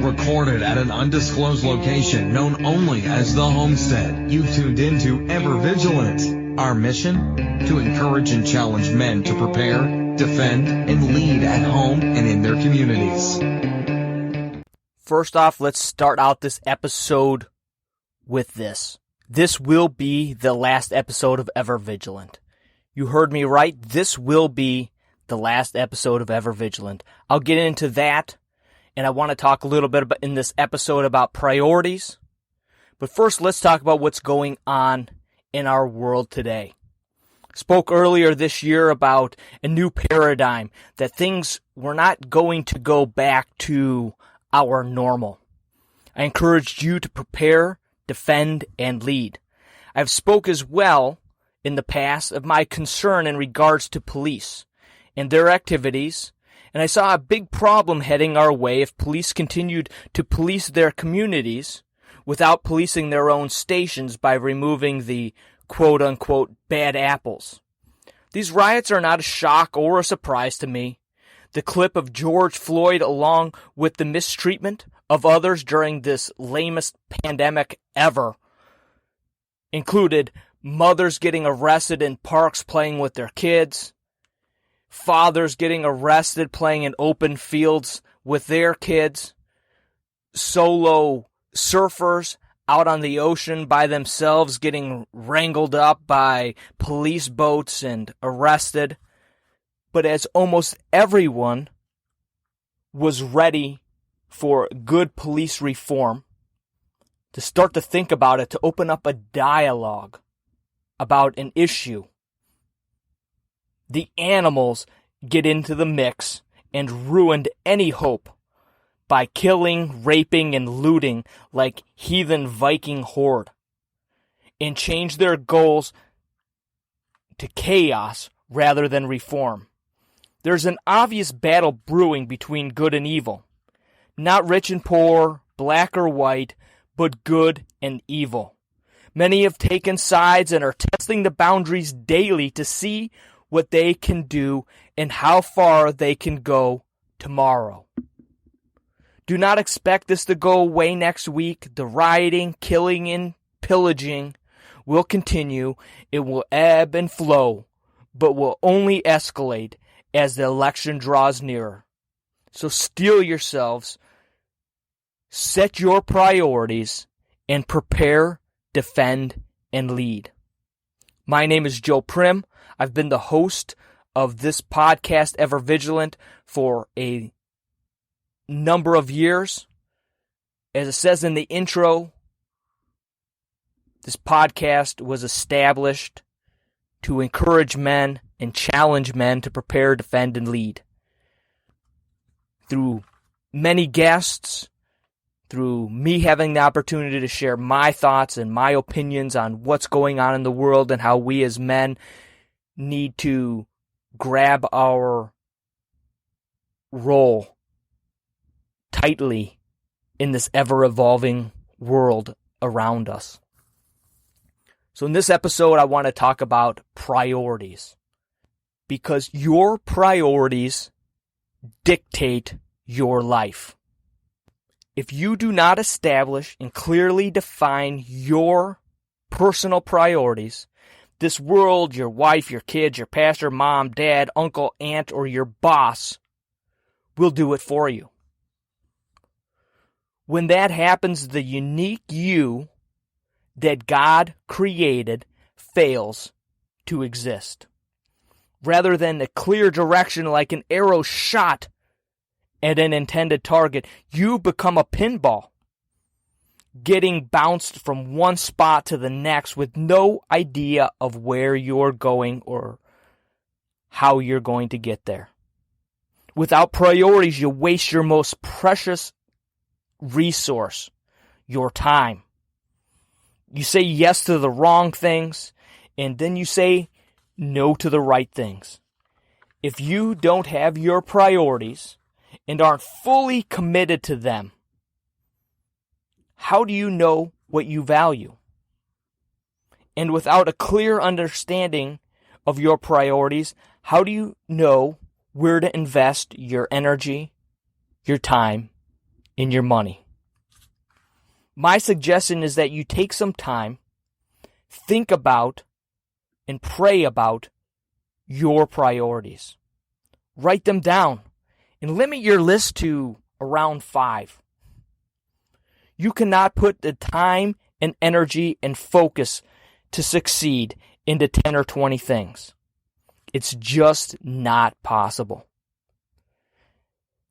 Recorded at an undisclosed location known only as the Homestead, you've tuned into Ever Vigilant. Our mission? To encourage and challenge men to prepare, defend, and lead at home and in their communities. First off, let's start out this episode with this. This will be the last episode of Ever Vigilant. You heard me right. This will be the last episode of Ever Vigilant. I'll get into that, and I want to talk a little bit about, in this episode about priorities. But first, let's talk about what's going on in our world today. Spoke earlier this year about a new paradigm, that things were not going to go back to our normal. I encouraged you to prepare, defend, and lead. I've spoke as well in the past of my concern in regards to police and their activities, and I saw a big problem heading our way if police continued to police their communities without policing their own stations by removing the quote-unquote bad apples. These riots are not a shock or a surprise to me. The clip of George Floyd, along with the mistreatment of others during this lamest pandemic ever, included mothers getting arrested in parks playing with their kids, fathers getting arrested playing in open fields with their kids, solo surfers out on the ocean by themselves getting wrangled up by police boats and arrested. But as almost everyone was ready for good police reform, to start to think about it, to open up a dialogue about an issue, the animals get into the mix and ruined any hope by killing, raping, and looting like heathen Viking horde, and change their goals to chaos rather than reform. There's an obvious battle brewing between good and evil. Not rich and poor, black or white, but good and evil. Many have taken sides and are testing the boundaries daily to see what they can do and how far they can go tomorrow. Do not expect this to go away next week. The rioting, killing, and pillaging will continue. It will ebb and flow, but will only escalate as the election draws nearer. So steel yourselves, set your priorities, and prepare, defend, and lead. My name is Joe Prim. I've been the host of this podcast, Ever Vigilant, for a number of years. As it says in the intro, this podcast was established to encourage men and challenge men to prepare, defend, and lead. Through many guests, through me having the opportunity to share my thoughts and my opinions on what's going on in the world and how we as men need to grab our role tightly in this ever-evolving world around us. So in this episode, I want to talk about priorities, because your priorities dictate your life. If you do not establish and clearly define your personal priorities, this world, your wife, your kids, your pastor, mom, dad, uncle, aunt, or your boss will do it for you. When that happens, the unique you that God created fails to exist. Rather than a clear direction like an arrow shot at an intended target, you become a pinball, getting bounced from one spot to the next with no idea of where you're going or how you're going to get there. Without priorities, you waste your most precious resource, your time. You say yes to the wrong things, and then you say no to the right things. If you don't have your priorities and aren't fully committed to them, how do you know what you value? And without a clear understanding of your priorities, how do you know where to invest your energy, your time, in your money. My suggestion is that you take some time, think about, and pray about your priorities. Write them down and limit your list to around 5. You cannot put the time and energy and focus to succeed into 10 or 20 things. It's just not possible.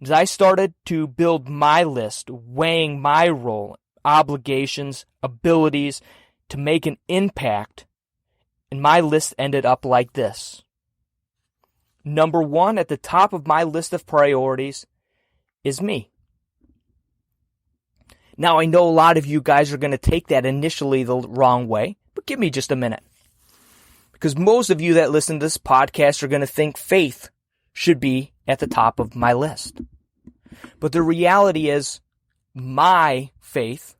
As I started to build my list, weighing my role, obligations, abilities to make an impact, and my list ended up like this. Number 1 at the top of my list of priorities is me. Now, I know a lot of you guys are going to take that initially the wrong way, but give me just a minute. Because most of you that listen to this podcast are going to think faith should be at the top of my list. But the reality is, my faith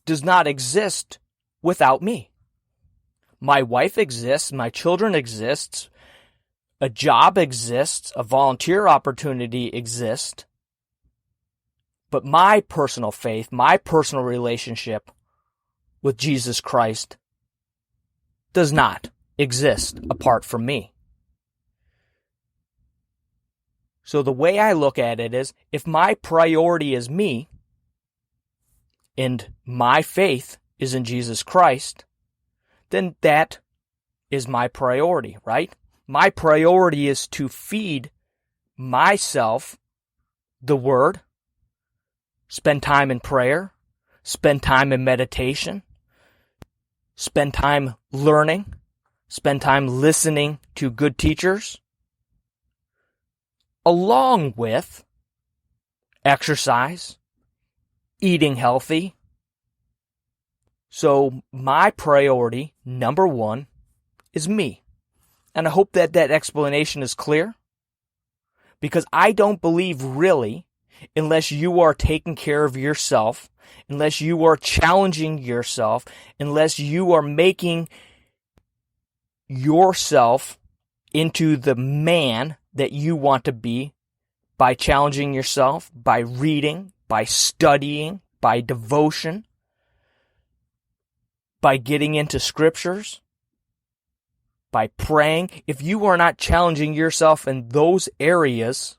does not exist without me. My wife exists, my children exist, a job exists, a volunteer opportunity exists. But my personal faith, my personal relationship with Jesus Christ does not exist apart from me. So the way I look at it is, if my priority is me, and my faith is in Jesus Christ, then that is my priority, right? My priority is to feed myself the Word, spend time in prayer, spend time in meditation, spend time learning, spend time listening to good teachers, along with exercise, eating healthy. So my priority, number 1, is me. And I hope that that explanation is clear, because I don't believe really, unless you are taking care of yourself, unless you are challenging yourself, unless you are making yourself into the man that you want to be by challenging yourself, by reading, by studying, by devotion, by getting into scriptures, by praying. If you are not challenging yourself in those areas,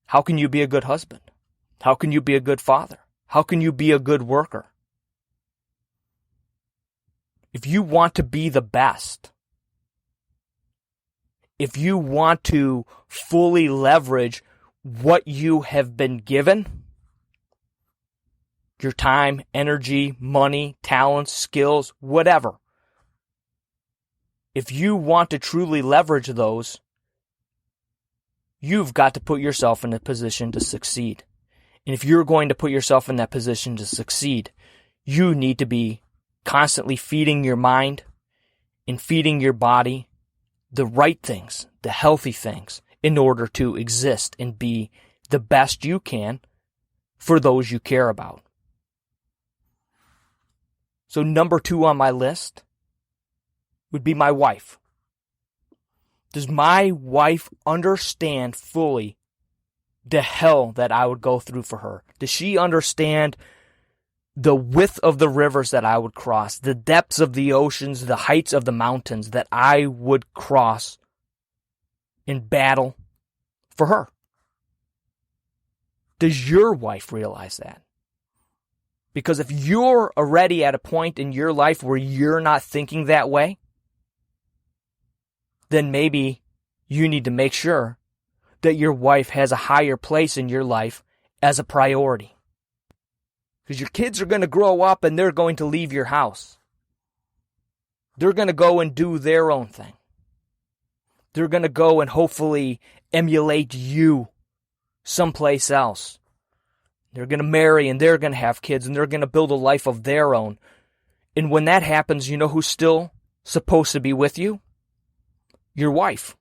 how can you be a good husband? How can you be a good father? How can you be a good worker? If you want to be the best, if you want to fully leverage what you have been given, your time, energy, money, talents, skills, whatever, if you want to truly leverage those, you've got to put yourself in a position to succeed. And if you're going to put yourself in that position to succeed, you need to be constantly feeding your mind and feeding your body the right things, the healthy things, in order to exist and be the best you can for those you care about. So number 2 on my list would be my wife. Does my wife understand fully the hell that I would go through for her? Does she understand the width of the rivers that I would cross, the depths of the oceans, the heights of the mountains that I would cross in battle for her? Does your wife realize that? Because if you're already at a point in your life where you're not thinking that way, then maybe you need to make sure that your wife has a higher place in your life as a priority. Because your kids are going to grow up and they're going to leave your house. They're going to go and do their own thing. They're going to go and hopefully emulate you someplace else. They're going to marry and they're going to have kids and they're going to build a life of their own. And when that happens, you know who's still supposed to be with you? Your wife.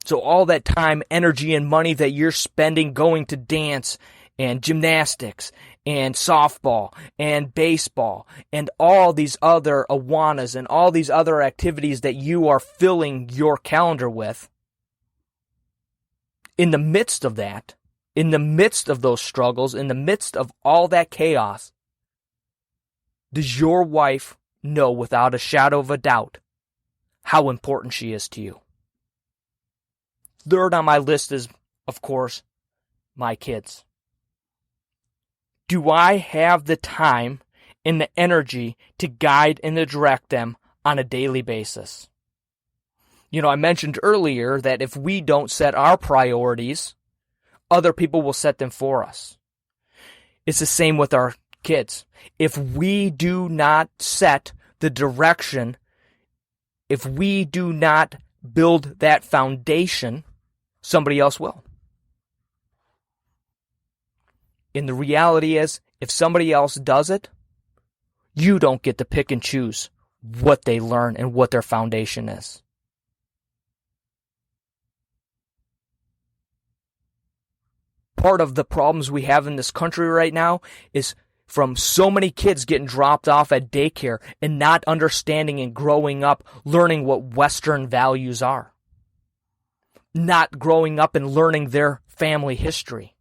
So all that time, energy, and money that you're spending going to dance and gymnastics and softball and baseball and all these other Awanas and all these other activities that you are filling your calendar with in the midst of that, in the midst of those struggles, in the midst of all that chaos, does your wife know without a shadow of a doubt how important she is to you? Third on my list is, of course, my kids. Do I have the time and the energy to guide and to direct them on a daily basis? You know, I mentioned earlier that if we don't set our priorities, other people will set them for us. It's the same with our kids. If we do not set the direction, if we do not build that foundation, somebody else will. And the reality is, if somebody else does it, you don't get to pick and choose what they learn and what their foundation is. Part of the problems we have in this country right now is from so many kids getting dropped off at daycare and not understanding and growing up, learning what Western values are. Not growing up and learning their family history.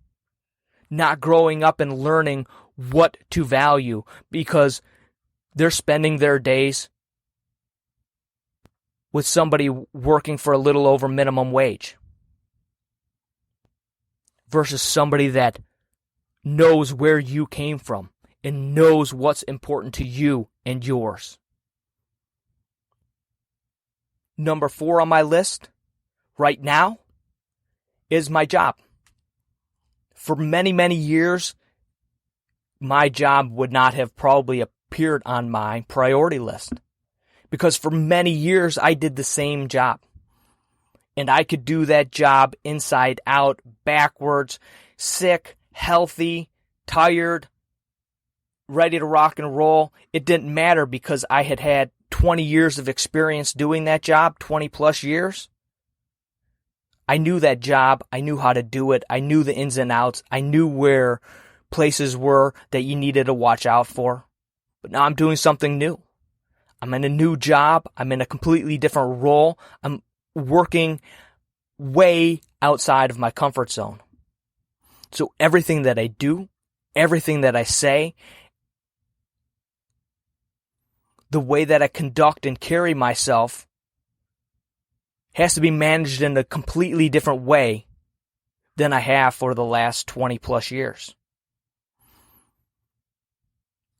Not growing up and learning what to value because they're spending their days with somebody working for a little over minimum wage versus somebody that knows where you came from and knows what's important to you and yours. Number 4 on my list right now is my job. For many, many years, my job would not have probably appeared on my priority list because for many years I did the same job. And I could do that job inside out, backwards, sick, healthy, tired, ready to rock and roll. It didn't matter because I had had 20 years of experience doing that job, 20 plus years. I knew that job. I knew how to do it. I knew the ins and outs. I knew where places were that you needed to watch out for. But now I'm doing something new. I'm in a new job. I'm in a completely different role. I'm working way outside of my comfort zone. So everything that I do, everything that I say, the way that I conduct and carry myself has to be managed in a completely different way than I have for the last 20 plus years.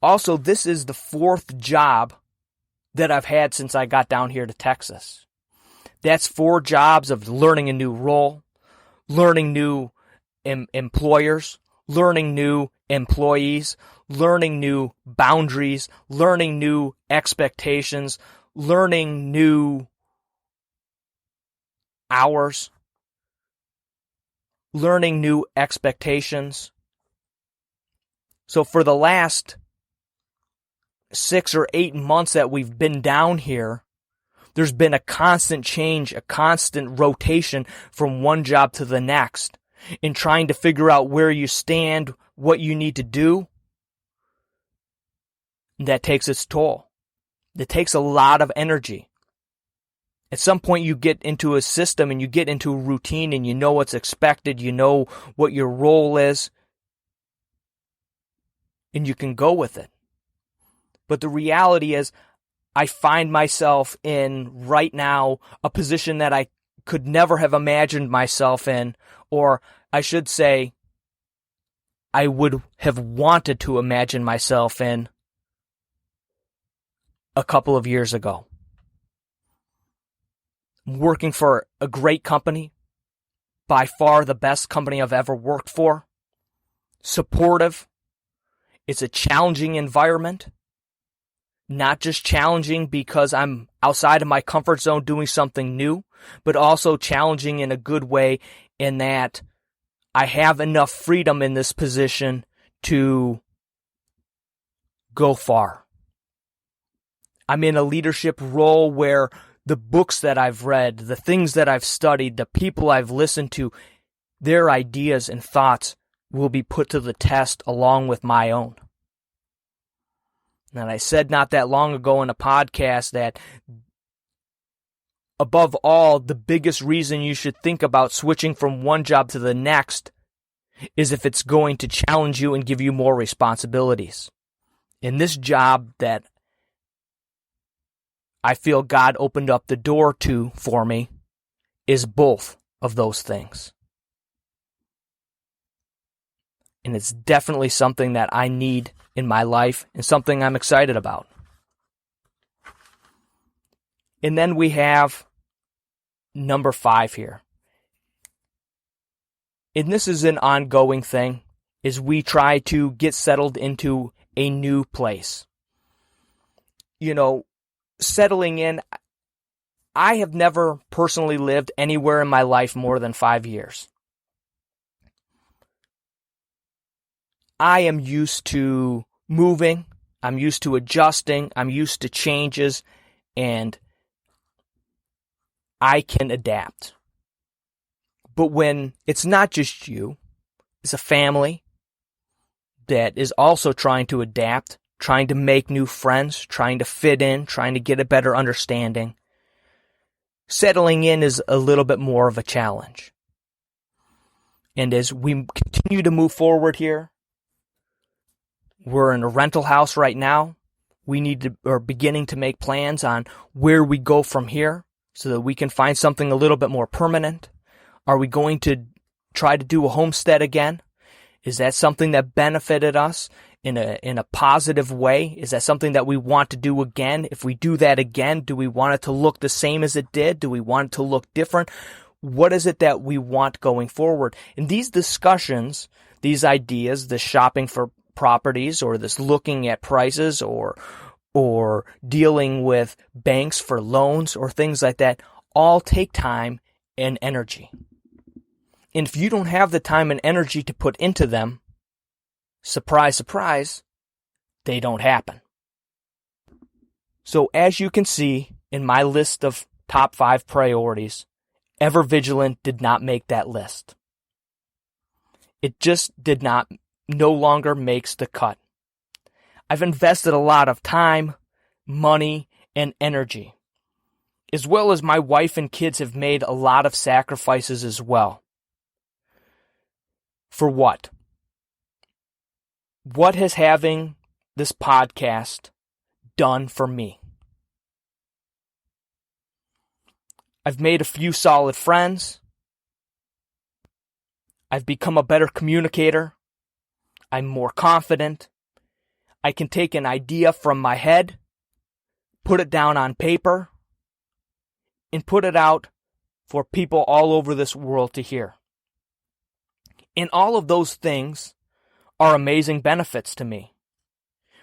Also, this is the 4th job that I've had since I got down here to Texas. That's 4 jobs of learning a new role, learning new employers, learning new employees, learning new boundaries, learning new expectations, learning new hours, learning new expectations. So for the last 6 or 8 months that we've been down here, there's been a constant change, a constant rotation from one job to the next in trying to figure out where you stand, what you need to do. That takes its toll. It takes a lot of energy. At some point you get into a system and you get into a routine and you know what's expected, you know what your role is, and you can go with it. But the reality is, I find myself in right now a position that I could never have imagined myself in, or I should say, I would have wanted to imagine myself in a couple of years ago. I'm working for a great company, by far the best company I've ever worked for. Supportive. It's a challenging environment. Not just challenging because I'm outside of my comfort zone doing something new, but also challenging in a good way in that I have enough freedom in this position to go far. I'm in a leadership role where the books that I've read, the things that I've studied, the people I've listened to, their ideas and thoughts will be put to the test along with my own. And I said not that long ago in a podcast that above all, the biggest reason you should think about switching from one job to the next is if it's going to challenge you and give you more responsibilities. In this job that I feel God opened up the door to for me is both of those things. And it's definitely something that I need in my life and something I'm excited about. And then we have number 5 here. And this is an ongoing thing, is we try to get settled into a new place. You know, settling in, I have never personally lived anywhere in my life more than 5 years. I am used to moving, I'm used to adjusting, I'm used to changes, and I can adapt. But when it's not just you, it's a family that is also trying to adapt, trying to make new friends, trying to fit in, trying to get a better understanding, settling in is a little bit more of a challenge. And as we continue to move forward here, we're in a rental house right now. We are beginning to make plans on where we go from here so that we can find something a little bit more permanent. Are we going to try to do a homestead again? Is that something that benefited us in a positive way? Is that something that we want to do again? If we do that again, do we want it to look the same as it did? Do we want it to look different? What is it that we want going forward? And these discussions, these ideas, the shopping for properties or this looking at prices or dealing with banks for loans or things like that, all take time and energy. And if you don't have the time and energy to put into them, surprise, surprise, they don't happen. So as you can see in my list of top 5 priorities, Ever Vigilant did not make that list. It just no longer makes the cut. I've invested a lot of time, money, and energy, as well as my wife and kids have made a lot of sacrifices as well. For what? What has having this podcast done for me? I've made a few solid friends. I've become a better communicator. I'm more confident. I can take an idea from my head, put it down on paper, and put it out for people all over this world to hear. And all of those things are amazing benefits to me.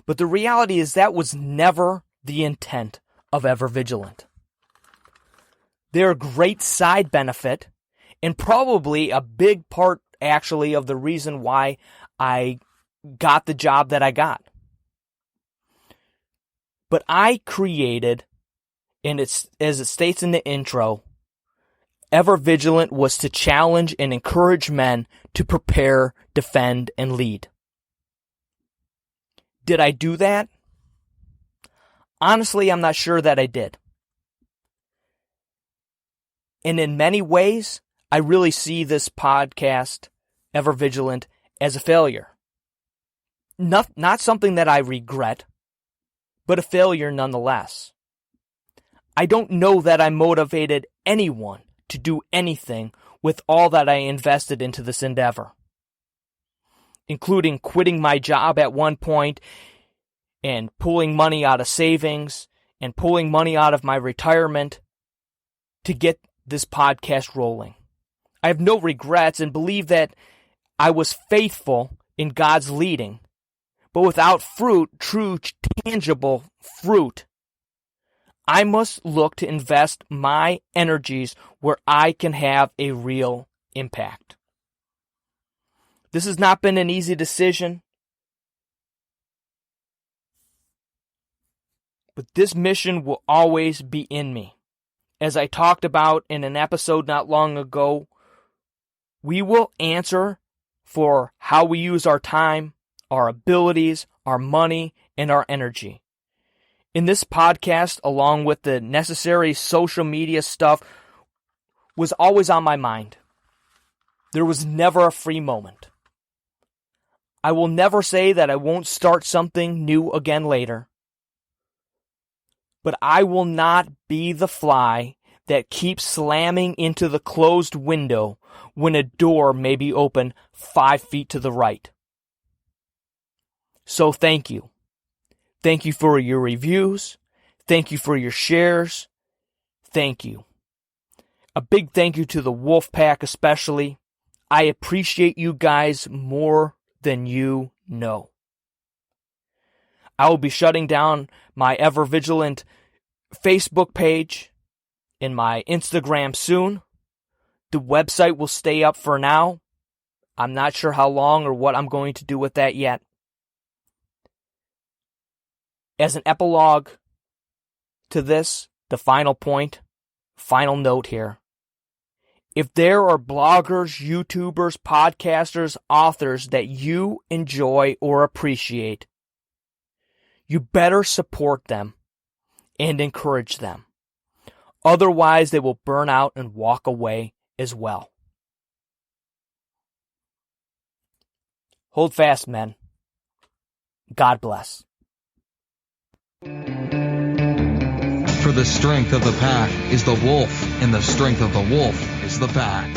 But the reality is that was never the intent of Ever Vigilant. They're a great side benefit and probably a big part actually of the reason why I got the job that I got. But I created, and it's as it states in the intro, Ever Vigilant was to challenge and encourage men to prepare, defend, and lead. Did I do that? Honestly, I'm not sure that I did. And in many ways, I really see this podcast, Ever Vigilant, as a failure. Not something that I regret, but a failure nonetheless. I don't know that I motivated anyone to do anything with all that I invested into this endeavor, including quitting my job at one point and pulling money out of savings and pulling money out of my retirement to get this podcast rolling. I have no regrets and believe that I was faithful in God's leading, but without fruit, true, tangible fruit, I must look to invest my energies where I can have a real impact. This has not been an easy decision, but this mission will always be in me. As I talked about in an episode not long ago, we will answer for how we use our time, our abilities, our money, and our energy. in this podcast, along with the necessary social media stuff, was always on my mind. There was never a free moment. I will never say that I won't start something new again later. But I will not be the fly that keeps slamming into the closed window when a door may be open 5 feet to the right. So thank you. Thank you for your reviews. Thank you for your shares. Thank you. A big thank you to the Wolfpack especially. I appreciate you guys more than you know. I will be shutting down my Ever Vigilant Facebook page and my Instagram soon. The website will stay up for now. I'm not sure how long or what I'm going to do with that yet. As an epilogue to this, the final point, final note here. If there are bloggers, YouTubers, podcasters, authors that you enjoy or appreciate, you better support them and encourage them. Otherwise, they will burn out and walk away as well. Hold fast, men. God bless. For the strength of the pack is the wolf, and the strength of the wolf is the pack.